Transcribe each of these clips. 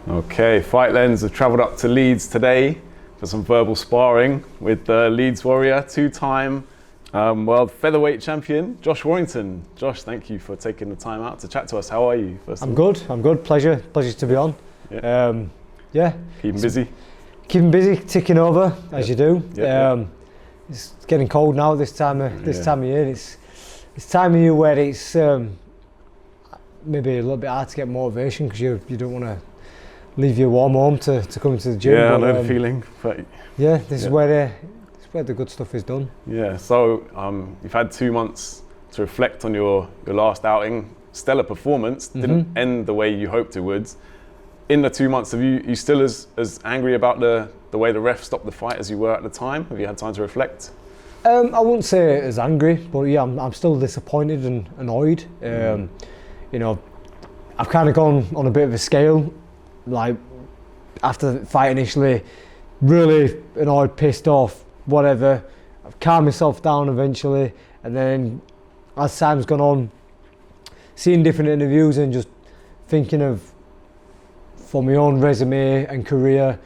Okay, Fight Lens have travelled up to Leeds today for some verbal sparring with the Leeds Warrior, two-time world featherweight champion, Josh Warrington. Josh, thank you for taking the time out to chat to us. How are you? I'm good. Pleasure to be on. Yeah. Keeping busy? Keeping busy, ticking over as you do. It's getting cold now this time of year. It's time of year where it's maybe a little bit hard to get motivation because you don't want to leave your warm home to come into the gym. Yeah, I know the feeling. But this is where the good stuff is done. Yeah, so you've had 2 months to reflect on your last outing. Stellar performance, didn't end the way you hoped it would. In the 2 months, are you still as angry about the way the ref stopped the fight as you were at the time? Have you had time to reflect? I wouldn't say as angry, but yeah, I'm still disappointed and annoyed. You know, I've kind of gone on a bit of a scale. Like after the fight initially, really annoyed, pissed off, whatever. I've calmed myself down eventually, and then as time's gone on, seeing different interviews and just thinking of, for my own resume and career,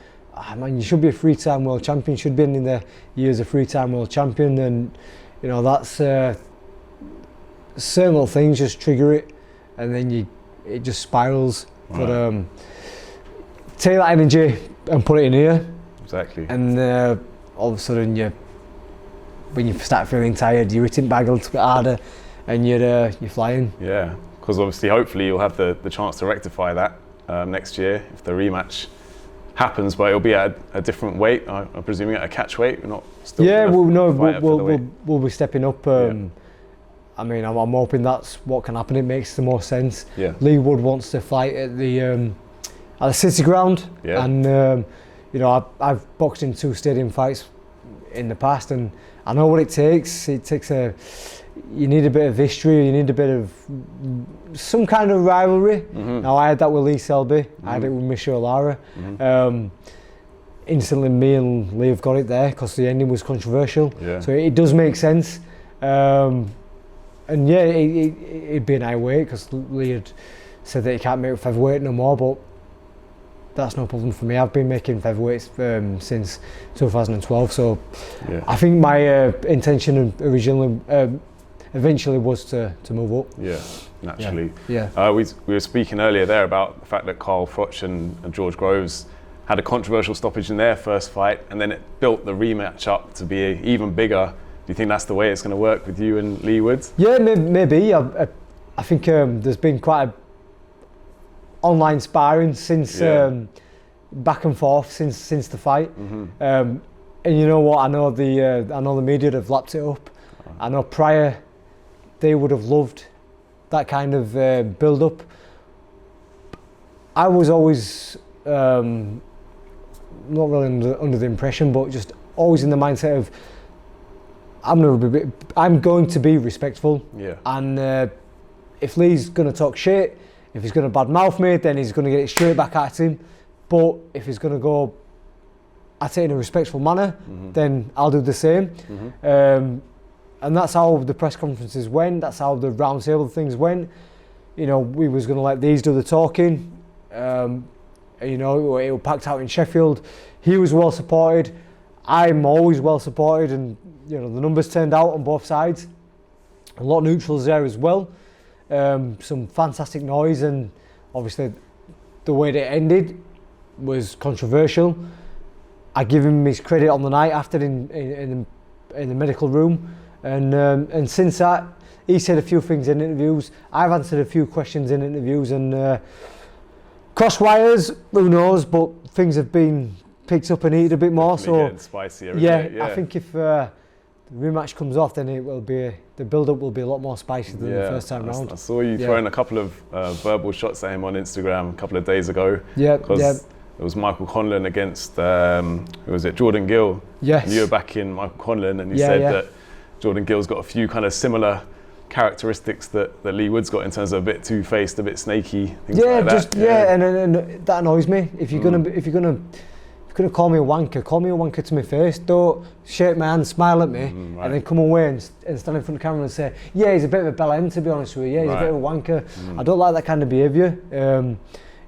man, you should be a three-time world champion. You should be in the years a three-time world champion, and you know that's certain little things just trigger it, and then it just spirals. Right. But take that energy and put it in here. Exactly. And all of a sudden, when you start feeling tired, you're hitting back a little bit harder, and you're flying. Yeah, because obviously, hopefully, you'll have the chance to rectify that next year if the rematch happens, but it'll be at a different weight. I'm presuming at a catch weight. We're not still. Yeah, we'll be stepping up. I mean, I'm hoping that's what can happen. It makes the most sense. Yeah. Leigh Woods wants to fight at the City Ground, and you know I've boxed in 2 stadium fights in the past, and I know what it takes. You need a bit of history. You need a bit of some kind of rivalry. Now I had that with Lee Selby. I had it with Michelle Lara. Instantly, me and Lee have got it there because the ending was controversial. Yeah. So it does make sense. And yeah, it'd be an high weight because Lee had said that he can't make featherweight no more, but that's no problem for me. I've been making featherweights since 2012, so I think my intention originally, eventually was to move up. Yeah, naturally. Yeah. We were speaking earlier there about the fact that Carl Froch and George Groves had a controversial stoppage in their first fight, and then it built the rematch up to be even bigger. Do you think that's the way it's going to work with you and Leigh Woods? Yeah, maybe. I think there's been quite a online sparring since back and forth since the fight. And you know what? I know the media have lapped it up. I know prior they would have loved that kind of build up. I was always not really under the impression, but just always in the mindset of I'm going to be respectful. Yeah. And if Leigh's going to talk shit, if he's going to badmouth me, then he's going to get it straight back at him. But if he's going to go at it in a respectful manner, then I'll do the same. And that's how the press conferences went. That's how the round table things went. You know, we was going to let these do the talking. You know, it was packed out in Sheffield. He was well supported. I'm always well supported, and you know the numbers turned out on both sides. A lot of neutrals there as well. Some fantastic noise, and obviously the way that it ended was controversial. I give him his credit on the night after in the medical room, and since that he said a few things in interviews. I've answered a few questions in interviews, and cross wires, who knows? But things have been picked up and eaten a bit more. So spicier. Yeah, I think if the rematch comes off, then the build-up will be a lot more spicy than the first time round. I saw you throwing a couple of verbal shots at him on Instagram a couple of days ago. Because it was Michael Conlon against who was it, Jordan Gill. Yes. And you were backing Michael Conlon, and you said that Jordan Gill's got a few kind of similar characteristics that Leigh Woods got in terms of a bit two-faced, a bit snaky, things like that. And that annoys me. If you're gonna call me a wanker to my face. Don't shake my hand, smile at me, and then come away and stand in front of the camera and say, yeah, he's a bit of a bell end, to be honest with you. Yeah, he's a bit of a wanker. I don't like that kind of behaviour.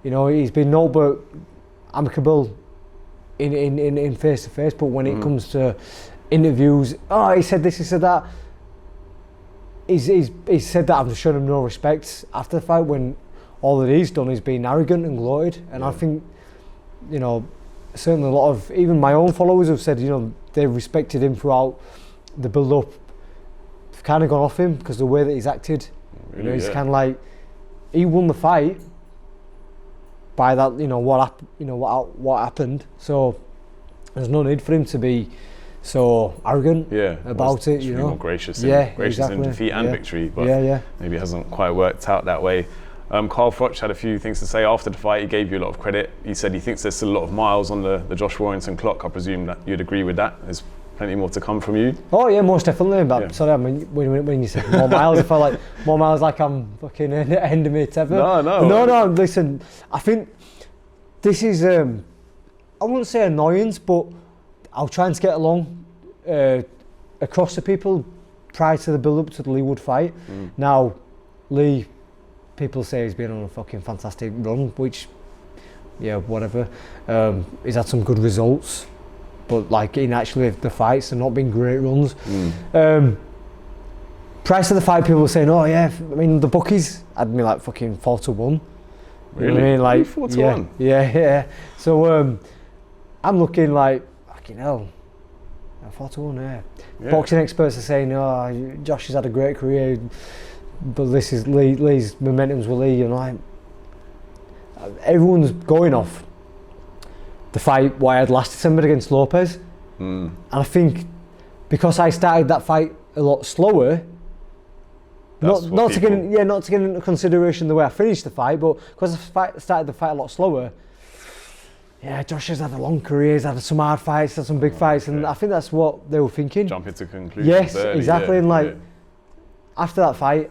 You know, he's been no but amicable in face to face, but when it comes to interviews, he said this, he said that. He's said that I've shown him no respect after the fight, when all that he's done is been arrogant and gloated. And I think, you know, certainly a lot of even my own followers have said, you know, they've respected him throughout the build-up. They've kind of gone off him because the way that he's acted. Really, you know, he's kind of like, he won the fight by that, you know, what happened. So there's no need for him to be so arrogant about it, you know. More gracious in defeat and victory, but maybe it hasn't quite worked out that way. Carl Froch had a few things to say after the fight. He gave you a lot of credit. He said he thinks there's still a lot of miles on the Josh Warrington clock. I presume that you'd agree with that. There's plenty more to come from you. Oh yeah, most definitely. But sorry, I mean, when you said more miles, I felt like more miles, like I'm fucking end of my tether. No. Listen, I think this is I wouldn't say annoyance, but I'll try and get along across the people prior to the build-up to the Leigh Wood fight. Now, Leigh, people say he's been on a fucking fantastic run, which, whatever. He's had some good results, but like in actually the fights, they've not been great runs. Prior to the fight, people were saying, "Oh yeah, I mean the bookies had me like fucking 4-1." Really? You know what I mean? Like 4-1. Yeah. So I'm looking like fucking hell. 4-1, Boxing experts are saying, "Oh, Josh has had a great career, but this is Leigh's momentum's with Leigh." And like, everyone's going off the fight what I had last December against Lopez, and I think because I started that fight a lot slower, not to get into consideration the way I finished the fight, but because I started the fight a lot slower. Yeah, Josh has had a long career, he's had some hard fights, had some big fights, and I think that's what they were thinking. Jump into conclusions. Yes, early, exactly. And like after that fight,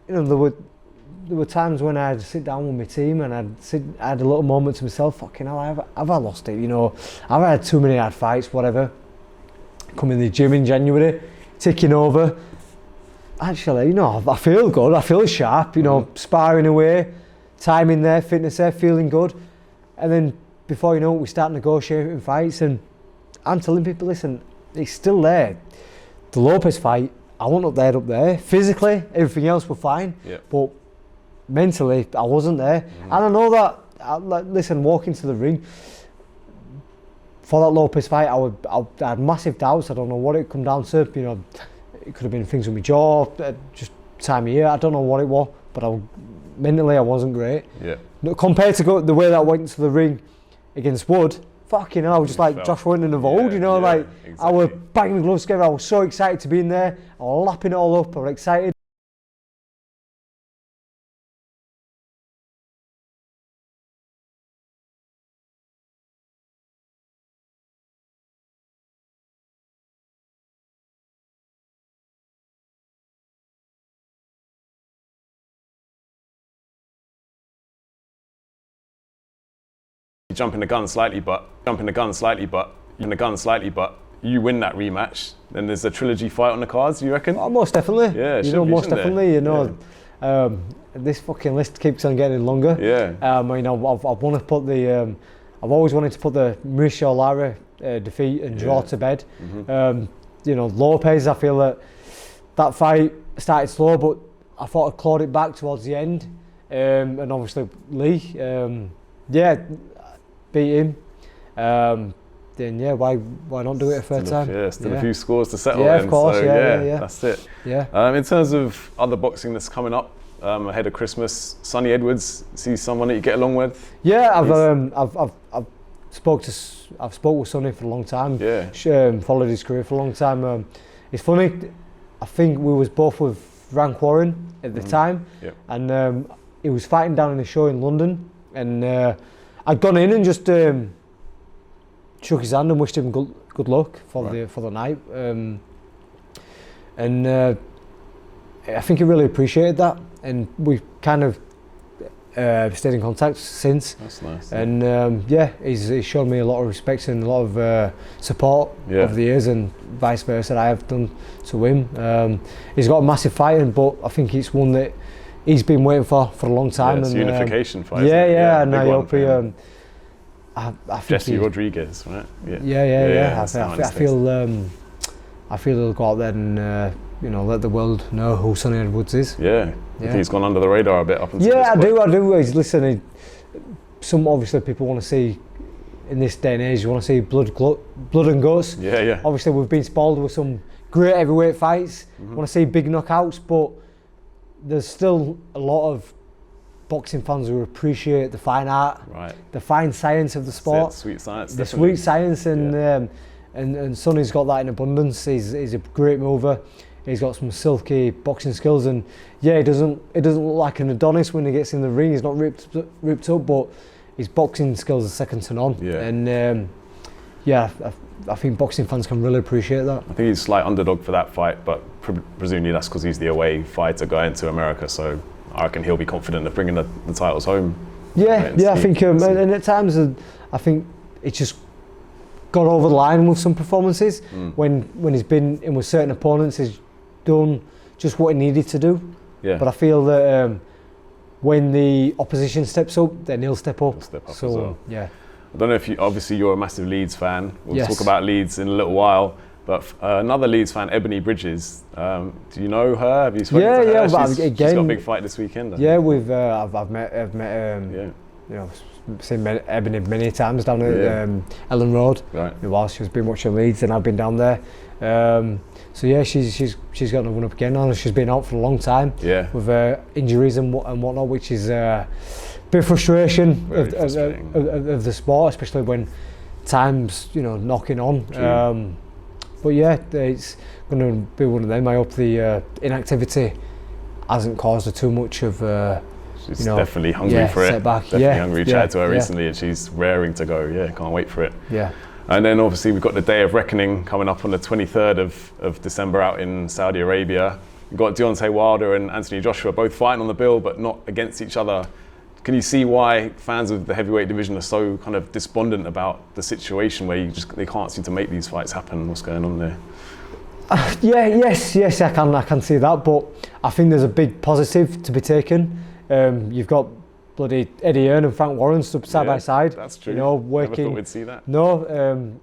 you know, there were times when I'd sit down with my team and I had a little moment to myself, fucking hell, have I lost it? You know, I've had too many hard fights, whatever. Come in the gym in January, ticking over. Actually, you know, I feel good, I feel sharp, you know, sparring away, timing there, fitness there, feeling good. And then before you know it, we start negotiating fights, and I'm telling people, listen, it's still there. The Lopez fight, I wasn't up there. Physically, everything else were fine, but mentally, I wasn't there. And I know that, listen, walking to the ring, for that Lopez fight, I had massive doubts. I don't know what it come down to, you know, it could have been things with my jaw, just time of year, I don't know what it was, but mentally I wasn't great. Compared to the way that I went to the ring against Wood, fucking hell, I was just like Josh Warrington of old, you know, like exactly. I was banging the gloves together, I was so excited to be in there, I was lapping it all up, I was excited. Jumping the gun slightly, but you win that rematch, then there's a trilogy fight on the cards, you reckon? Oh, most definitely. Yeah, you know, most definitely. You know, this fucking list keeps on getting longer. Yeah. You know, I've want to put the, I've always wanted to put the Mauricio Lara defeat and draw to bed. You know, Lopez, I feel that fight started slow, but I thought I clawed it back towards the end. And obviously Leigh, beat him. Then why not do it a third time? A few scores to settle. Yeah, of course. So, yeah. That's it. Yeah. In terms of other boxing that's coming up ahead of Christmas, Sonny Edwards, see someone that you get along with? Yeah, I've spoke with Sonny for a long time. Yeah. Followed his career for a long time. It's funny. I think we was both with Frank Warren at the time, and he was fighting down in a show in London, and I'd gone in and just shook his hand and wished him good luck for the night, and I think he really appreciated that, and we kind of stayed in contact since. That's nice. And he's shown me a lot of respect and a lot of support over the years, and vice versa I have done to him. He's got a massive fight, but I think it's one that he's been waiting for a long time. It's and unification fight. Yeah, and I hope he. I think Jesse Rodriguez, right? Yeah. I feel he'll go out there and let the world know who Sonny Ed Woods is. Yeah. I think he's gone under the radar a bit up until this point. I do. He's listening. Some obviously people want to see. In this day and age, you want to see blood and guts. Yeah. Obviously, we've been spoiled with some great heavyweight fights. Want to see big knockouts, but there's still a lot of boxing fans who appreciate the fine art, the fine science of the sport, sweet science, the sweet science, and Sonny's got that in abundance. He's a great mover. He's got some silky boxing skills, and he doesn't look like an Adonis when he gets in the ring. He's not ripped up, but his boxing skills are second to none. And I think boxing fans can really appreciate that. I think he's a slight underdog for that fight, but presumably that's because he's the away fighter going to America, so I reckon he'll be confident of bringing the titles home. I think and at times I think it's just got over the line with some performances. When he's been in with certain opponents, he's done just what he needed to do. But I feel that when the opposition steps up, then he'll step up. So, as well. I don't know if you're a massive Leeds fan. We'll talk about Leeds in a little while. But another Leeds fan, Ebony Bridges. Do you know her? Have you spoken to her? She's got a big fight this weekend. I've met seen Ebony many times down at Ellen Road. While she's been watching Leeds, and I've been down there. She's got another one up again. And she's been out for a long time with injuries and whatnot, which is a bit of frustration of the sport, especially when time's knocking on. But it's going to be one of them. I hope the inactivity hasn't caused her too much of. She's definitely hungry for it. Setback. Definitely hungry. Chatted to her recently, and she's raring to go. Can't wait for it. And then obviously we've got the Day of Reckoning coming up on the 23rd of December out in Saudi Arabia. We've got Deontay Wilder and Anthony Joshua both fighting on the bill, but not against each other. Can you see why fans of the heavyweight division are so kind of despondent about the situation where they can't seem to make these fights happen? What's going on there? Yes, I can see that, but I think there's a big positive to be taken. You've got bloody Eddie Hearn and Frank Warren stood side by side. That's true. Working. Never thought we'd see that. No,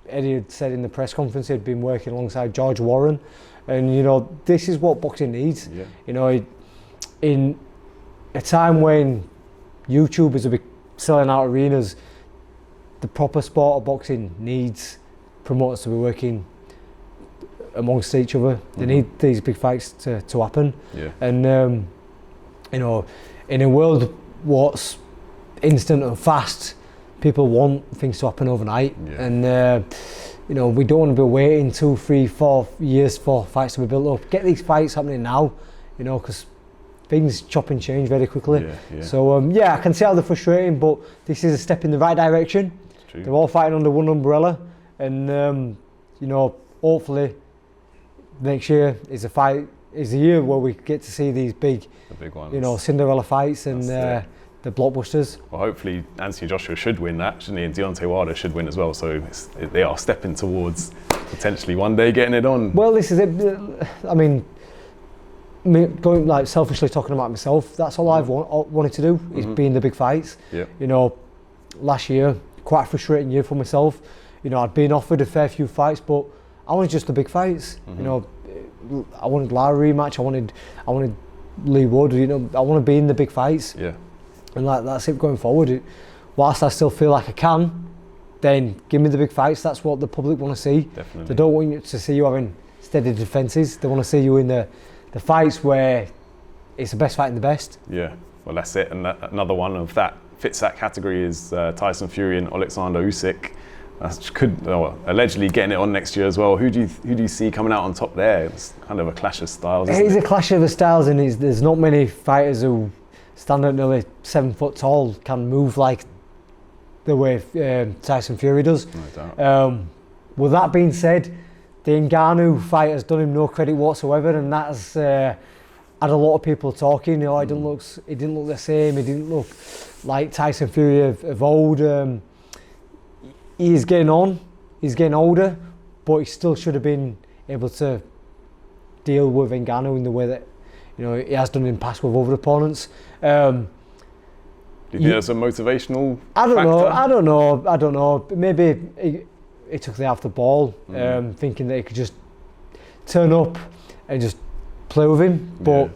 Eddie had said in the press conference he'd been working alongside George Warren, and this is what boxing needs. In a time when YouTubers will be selling out arenas, the proper sport of boxing needs promoters to be working amongst each other. They need these big fights to happen. And in a world what's instant and fast, people want things to happen overnight. And we don't want to be waiting 2, 3, 4 years for fights to be built up. Get these fights happening now, because things chop and change very quickly. So I can see how they're frustrating, but this is a step in the right direction. They're all fighting under one umbrella, and hopefully next year is a year where we get to see these big ones, Cinderella fights and the blockbusters. Well, hopefully Anthony Joshua should win that, shouldn't he? And Deontay Wilder should win as well. So they are stepping towards potentially one day getting it on. Well, this is it. I mean, going selfishly talking about myself, that's all I've wanted to do is be in the big fights. Last year, quite a frustrating year for myself. I'd been offered a fair few fights, but I wanted just the big fights. I wanted Lara rematch. I wanted Leigh Woods. I want to be in the big fights. And that's it going forward. Whilst I still feel like I can, then give me the big fights. That's what the public want to see. Definitely. They don't want you to see you having steady defences. They want to see you in the fights where it's the best fight in the best. Well, that's it. And another one of that fits that category is Tyson Fury and Alexander Usyk. Allegedly getting it on next year as well. Who do you see coming out on top there? It's kind of a clash of styles. It is a clash of the styles, and there's not many fighters who stand at nearly 7 foot tall can move like the way Tyson Fury does. No doubt. With that being said, the Ngannou fight has done him no credit whatsoever, and that's had a lot of people talking. He didn't look the same. He didn't look like Tyson Fury of old. He's getting on. He's getting older, but he still should have been able to deal with Ngannou in the way that he has done in the past with other opponents. Do you think that's a motivational factor? I don't know. Maybe he took the half the ball, thinking that he could just turn up and just play with him. But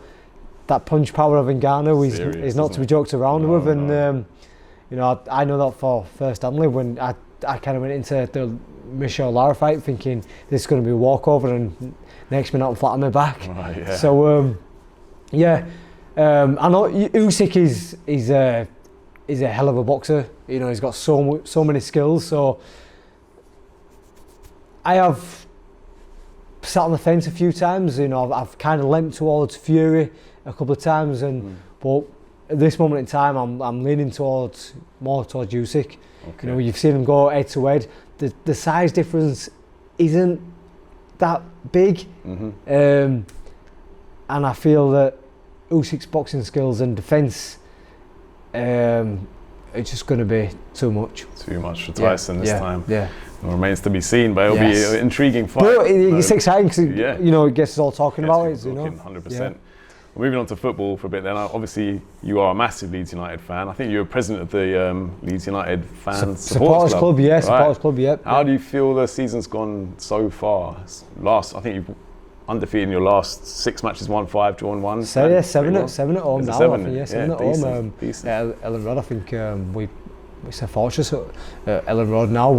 that punch power of Ngannou is not to be joked around with. And I know that for first-handly when I kind of went into the Michel Lara fight thinking this is going to be a walkover, and next minute I'm flat on my back. Right, yeah. So I know Usyk is a hell of a boxer. He's got so many skills. So I have sat on the fence a few times. I've kind of leant towards Fury a couple of times, but at this moment in time, I'm leaning more towards Usyk. Okay. You've seen him go head to head. The size difference isn't that big, and I feel that Usyk's boxing skills and defence, it's just going to be too much. Too much for Tyson this time. Yeah. It remains to be seen, but it'll be an intriguing fight. But it's exciting because it gets us all talking about it. 100%. Yeah. Moving on to football for a bit then, obviously you are a massive Leeds United fan. I think you're president of the Leeds United Fan Supporters Club. Supporters Club, yeah. How do you feel the season's gone so far? I think you've undefeated in your last 6 matches, won 5, drawn 1. So yeah, 7 at home now. 7 at home. Decent. Ellen Road, I think we're so fortunate at Ellen Road now.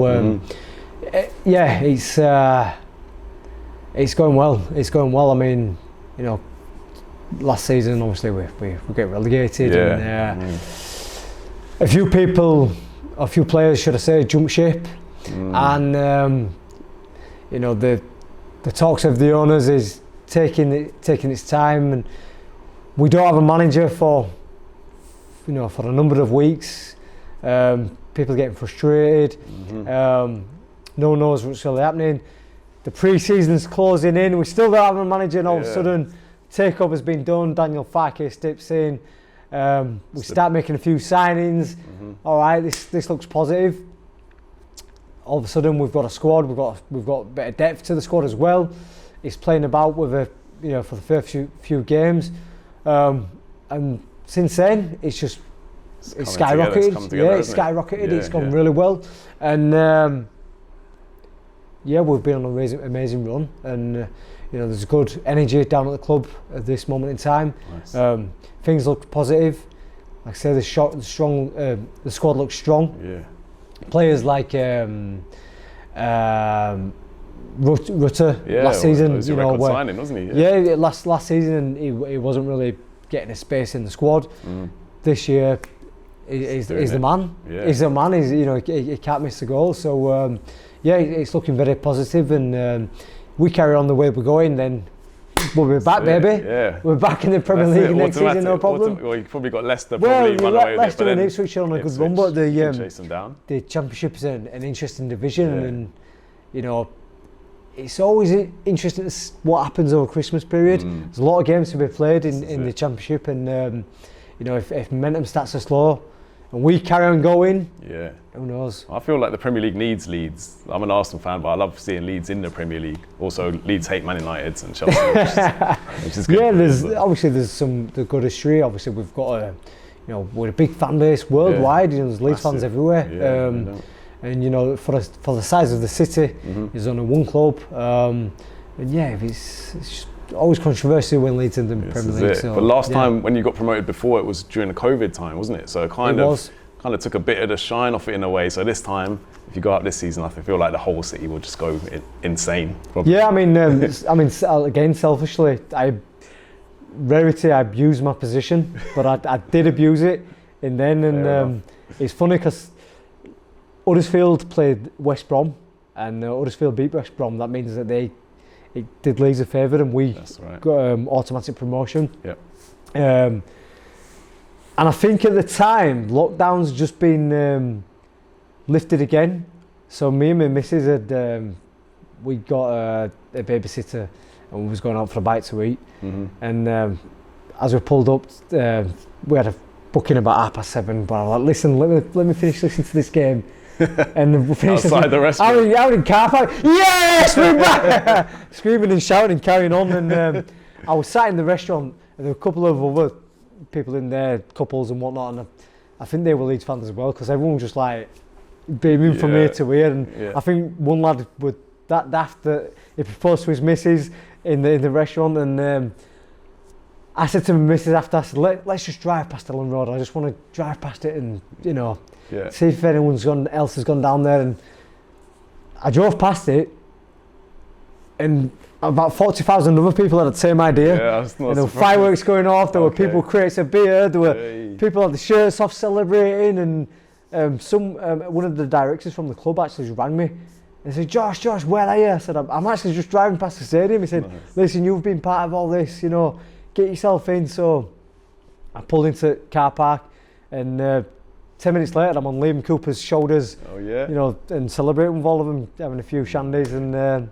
It's going well. It's going well. I mean, last season obviously we get relegated, and a few players, should I say, jumped ship, and the talks of the owners is taking its time, and we don't have a manager for a number of weeks. People getting frustrated. No one knows what's really happening. The pre-season's closing in. We still don't have a manager, and all of a sudden, takeover's been done. Daniel Farke steps in. We start making a few signings. All right, this looks positive. All of a sudden, we've got a squad. We've got a bit of depth to the squad as well. It's playing about with for the first few games, and since then it's skyrocketed. It's skyrocketed. It's gone really well, and we've been on an amazing run, and there's good energy down at the club at this moment in time. Nice. Things look positive. Like I say, the squad looks strong. Yeah. Players like Rutter last season, it was a record signing, wasn't he? Yeah, last season he wasn't really getting a space in the squad. This year, he's the man. Yeah. He's the man. He can't miss the goal. So it's looking very positive, and we carry on the way we're going, then we'll be back, baby. Yeah. We're back in the Premier League next season, no problem. Well, you've probably got Leicester run away with it, and Ipswich are on a good run, but chase them down. The Championship is an interesting division, and it's always interesting what happens over Christmas period. There's a lot of games to be played in the Championship, and if momentum starts to slow and we carry on going, who knows? I feel like the Premier League needs Leeds. I'm an Arsenal fan, but I love seeing Leeds in the Premier League. Also, Leeds hate Man United and Chelsea, which is good. Yeah, there's some good history. Obviously, we've got we're a big fan base worldwide. There's Leeds fans everywhere. And for the size of the city, there's only one club. It's always controversial when Leeds in the Premier League. So, but last time when you got promoted before, it was during the COVID time, wasn't it? So it kind of took a bit of the shine off it in a way. So this time, if you go up this season, I feel like the whole city will just go insane. Probably. Yeah, I mean, again, selfishly, I abused my position, but I did abuse it in then, and it's funny because Huddersfield played West Brom, and Huddersfield beat West Brom. That means that it did Leeds a favour, and we got automatic promotion. Yep. And I think at the time, lockdown's just been lifted again. So me and my missus we got a babysitter, and we was going out for a bite to eat. And as we pulled up, we had a booking about 7:30. But I was like, listen, let me finish listening to this game. And we finished outside the restaurant. Out in car park. Yes, we're back! Screaming and shouting and carrying on. And I was sat in the restaurant, And there were a couple of other people in there, couples and whatnot, and I think they were Leeds fans as well, because everyone was just like beaming from ear to ear. And I think one lad was that daft that he proposed to his missus in the restaurant, and I said to my missus after, I said, let's just drive past Ellen Road. I just want to drive past it and, you know, see if anyone else has gone down there. And I drove past it, and about 40,000 other people had the same idea. Yeah, that's not. And there were fireworks going off, there were people crates of beer, there were people had the shirts off celebrating, and one of the directors from the club actually just rang me. He said, Josh, where are you? I said, I'm actually just driving past the stadium. He said, listen, you've been part of all this, you know, get yourself in. So I pulled into the car park, and 10 minutes later I'm on Liam Cooper's shoulders, you know, and celebrating with all of them, having a few shandies, and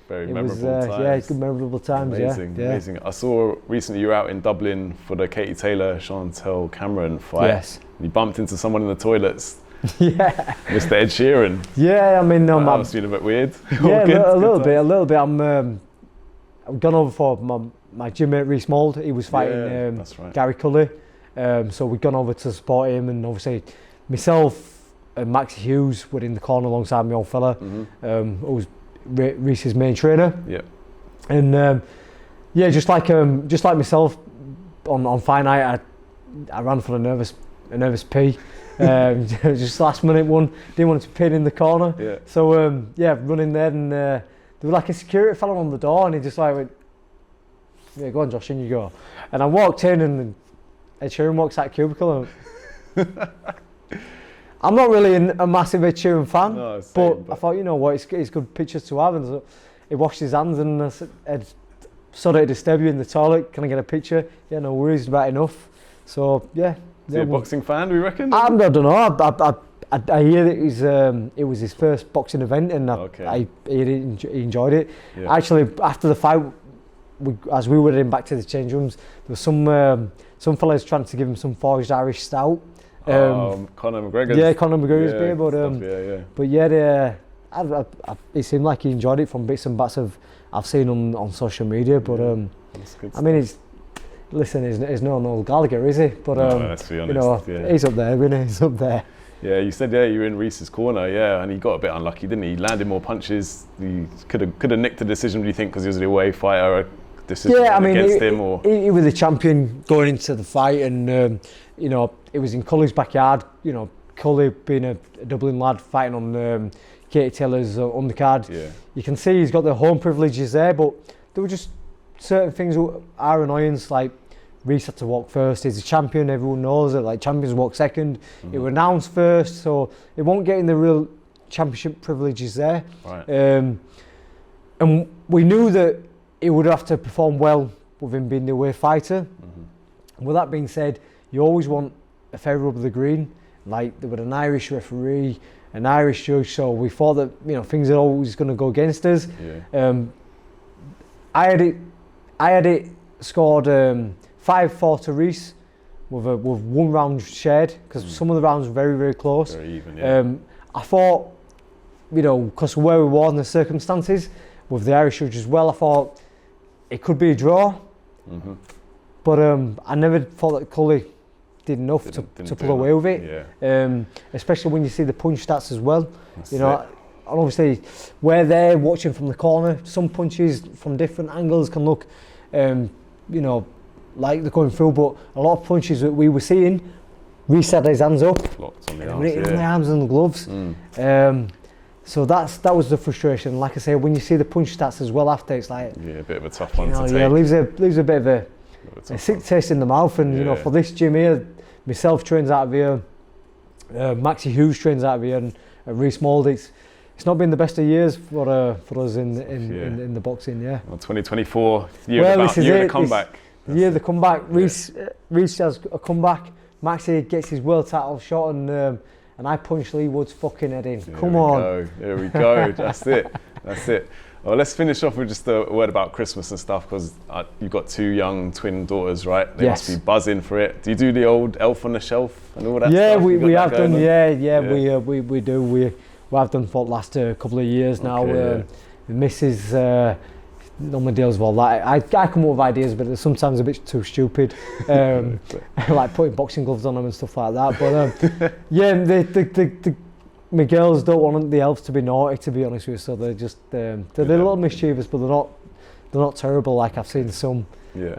very memorable times. Good memorable times. Amazing. I saw recently you were out in Dublin for the Katie Taylor-Chantel Cameron fight. Yes. You bumped into someone in the toilets. Yeah. Mr. Ed Sheeran. Yeah, I mean, that must have been a bit weird. Yeah, a little bit. I've gone over for my gym mate Reece Mould. He was fighting Gary Cully. So we'd gone over to support him, and obviously myself and Maxie Hughes were in the corner alongside my old fella, who was Reece's main trainer. Yeah. And just like myself on fight night, I ran for a nervous pee. Just last minute one, didn't want to pin in the corner. Yeah. So running there, and there was like a security fella on the door, and he just like went, "Yeah, go on, Josh, in you go." And I walked in, and Ed Sheeran walks out of the cubicle. I'm not really a massive Ed Sheeran fan, but I thought, you know what, it's good pictures to have. And so he washed his hands, and I said, Ed, sorry to disturb you in the toilet, can I get a picture? Yeah, no worries, about enough. So yeah. Is he a boxing fan, do you reckon? I don't know. I hear that it was his first boxing event, and I hear he enjoyed it. Yeah. Actually, after the fight, as we were heading back to the change rooms, there was some fellas trying to give him some forged Irish stout. Conor McGregor's. Yeah, Conor McGregor's beer, but it seemed like he enjoyed it from bits and bats I've seen on social media. But I mean, he's no Noel Gallagher, is he? But let's be honest, you know, he's up there, isn't he? He's up there. Yeah, you said you were in Reece's corner, and he got a bit unlucky, didn't he? He landed more punches. He could have nicked the decision, do you think, because he was the away fighter? A decision against him, or he was the champion going into the fight, and you know, it was in Cully's backyard. You know, Cully being a Dublin lad fighting on Katie Taylor's undercard. Yeah. You can see he's got the home privileges there, but there were just certain things that are annoyance, like Reece had to walk first. He's a champion, everyone knows it. Like, champions walk second. It was announced first, so it won't get in the real championship privileges there. Right. And we knew that he would have to perform well with him being the away fighter. With that being said, you always want a fair rub of the green. Like, there was an Irish referee, an Irish judge, so we thought that, you know, things are always going to go against us. Yeah. I had it scored 5-4 to Reece with one round shared, because some of the rounds were very, very close. Very even, yeah. I thought, you know, because where we were in the circumstances with the Irish judge as well, I thought it could be a draw. But I never thought that Cully did enough to pull away with it. Yeah. Especially when you see the punch stats as well. That's you know, and obviously where they're watching from the corner, some punches from different angles can look, you know, like they're going through, but a lot of punches that we were seeing, Reece had his hands up, locked on the arms and the gloves. So that was the frustration. Like I say, when you see the punch stats as well after, it's like, a bit of a tough one to take. Yeah, leaves a bit of a sick taste in the mouth. And you know, for this gym here, myself trains out of here, Maxie Hughes trains out of here, and Reece Mould. It's not been the best of years for us in the boxing. Yeah. Well, 2024 year of the comeback. Year of the comeback. Reece has a comeback. Maxie gets his world title shot, and I punch Leigh Woods' fucking head in. Come on. There we go. That's it. Well, let's finish off with just a word about Christmas and stuff, because you've got 2 young twin daughters, right? They must be buzzing for it. Do you do the old elf on the shelf and all that stuff? Yeah, we have done. We do. We have done for the last couple of years now. The missus normally deals with all that. I come up with ideas, but they're sometimes a bit too stupid, like putting boxing gloves on them and stuff like that. But yeah, my girls don't want the elves to be naughty, to be honest with you. So they're just they're a little mischievous, but they're not terrible like I've seen some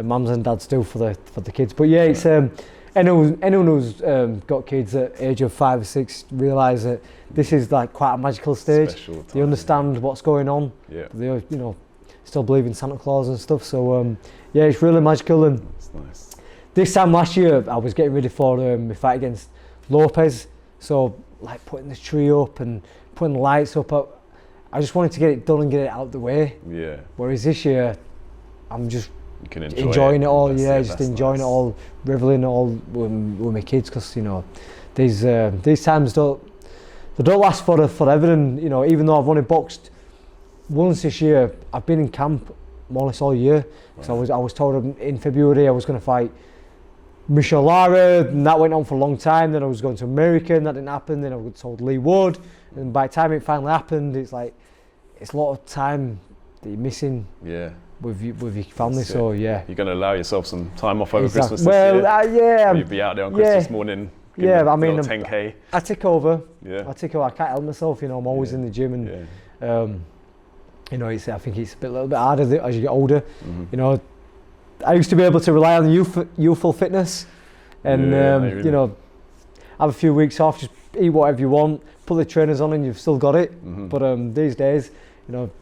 mums and dads do for the kids. But yeah, it's anyone who's got kids at age of 5 or 6 realise that this is like quite a magical stage. They understand what's going on. Yeah. They still believe in Santa Claus and stuff. So yeah, it's really magical. And that's nice. This time last year, I was getting ready for my fight against Lopez. So like putting the tree up and putting the lights up. I just wanted to get it done and get it out of the way. Yeah. Whereas this year, I'm just enjoying it all. Yeah, just enjoying it all, reveling it all with my kids, because these times don't last forever. And even though I've only boxed once this year, I've been in camp more or less all year. So I was told in February I was going to fight Michelle Lara, and that went on for a long time. Then I was going to America, and that didn't happen. Then I was told Leigh Woods, and by the time it finally happened, it's like it's a lot of time that you're missing. Yeah. With your family. So yeah. You're going to allow yourself some time off over Christmas this year? Yeah. You'd be out there on Christmas morning. Yeah, I mean, 10K. I take over. Yeah. I can't help myself. I'm always in the gym, and I think it's a little bit harder as you get older. Mm-hmm. I used to be able to rely on youthful fitness, and have a few weeks off, just eat whatever you want, put the trainers on, and you've still got it. Mm-hmm. But these days,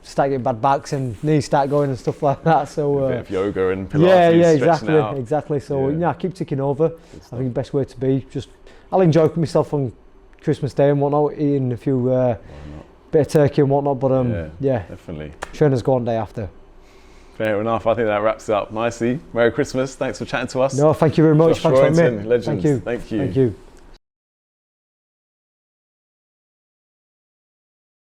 start getting bad backs and knees start going and stuff like that. So a bit of yoga and Pilates, exactly. So I keep ticking over. I think the best way to be, I'll enjoy myself on Christmas Day and whatnot, eating a few bit of turkey and whatnot. But definitely. Trainers go on day after. Fair enough. I think that wraps it up nicely. Merry Christmas. Thanks for chatting to us. No, thank you very much. Josh Warrington, legend. Thank you. Thank you. Thank you.